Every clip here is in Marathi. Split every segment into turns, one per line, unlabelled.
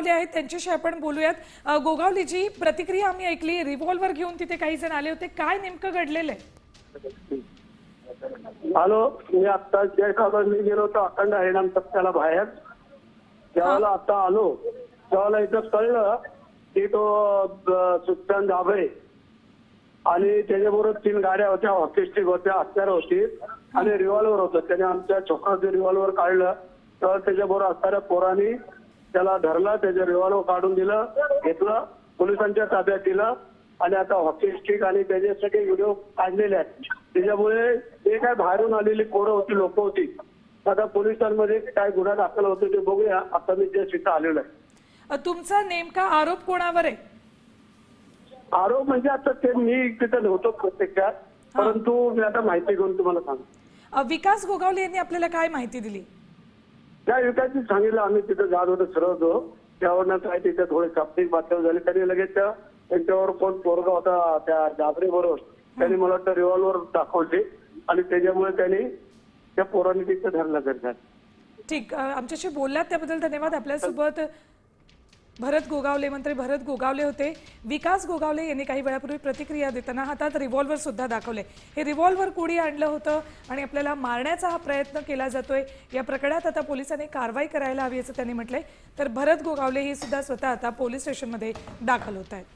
गोगावले आहेत त्यांच्याशी आपण बोलूयात। गोगावलेजी, प्रतिक्रिया आम्ही ऐकली, रिव्हॉल्वर घेऊन तिथे काही जण आले होते, काय नेमकं घडलेलं आहे?
हॅलो, मी आता मी गेलो होतो अखंड हरिणाम सप्त्याला बाहेर, त्यावेळेला आता आलो त्यावेळेला इथं कळलं की तो सुलतान जाबळे आणि त्याच्याबरोबर 3 गाड्या होत्या, हॉकी स्टिक होत्या, हत्यार होती आणि रिव्हॉल्वर होतं। त्याने आमच्या छोकराचं रिव्हॉल्वर काढलं, तर त्याच्याबरोबर असणाऱ्या पोरांनी त्याला धरलं, त्याचं रिव्हॉल्वर काढून दिलं, घेतलं, पोलिसांच्या ताब्यात दिलं आणि आता हॉकी स्टिक आणि त्याचे सगळे व्हिडिओ काढलेले आहेत। त्याच्यामुळे जे काय बाहेरून आलेली पोरं होती, लोक होती, आता पोलिसांमध्ये काय गुन्हा दाखल होतो ते बघूया। आता मी त्या तिथं आलेलो आहे।
तुमचा नेमका आरोप कोणावर आहे?
आरोप म्हणजे आता ते मी तिथं नव्हतो प्रत्यक्षात, परंतु मी आता माहिती घेऊन तुम्हाला सांगतो।
विकास गोगावले यांनी आपल्याला काय माहिती दिली?
त्या विकासची सांगितलं, आम्ही तिथं जात होतो, फिरवतो, त्यावरनं काय तिथे थोडी शाब्दिक बातमी झाली, त्यांनी लगेच त्यांच्यावर कोण पोरगा होता त्या जाबरे बरोबर, त्यांनी मला वाटतं रिव्हॉल्वर दाखवली आणि त्याच्यामुळे त्यांनी त्या पोरांनी तिथं धरलं करतात।
ठीक, आमच्याशी बोललात त्याबद्दल धन्यवाद। आपल्यासोबत भरत गोगावले, मंत्री भरत गोगावले होते। विकास गोगावले यांनी काही वेळापूर्वी प्रतिक्रिया देताना हातात रिव्हॉल्वर सुद्धा दाखवले। हे रिव्हॉल्वर कोणी आणलं होतं आणि आपल्याला मारण्याचा हा प्रयत्न केला जातोय, या प्रकरणात आता पोलिसांनी कारवाई करायला हवी असं त्यांनी म्हटलंय। तर भरत गोगावले हे सुद्धा स्वतः आता पोलीस स्टेशनमध्ये दाखल होत आहेत।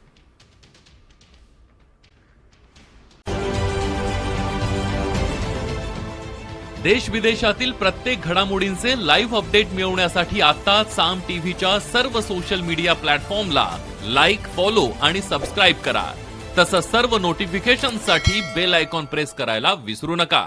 देश विदेशातील प्रत्येक घडामोडींचे लाईव्ह अपडेट मिळवण्यासाठी आता साम टीव्हीच्या सर्व सोशल मीडिया प्लॅटफॉर्मला लाईक, फॉलो आणि सबस्क्राईब करा। तसंच सर्व नोटिफिकेशनसाठी बेल आयकॉन प्रेस करायला विसरू नका।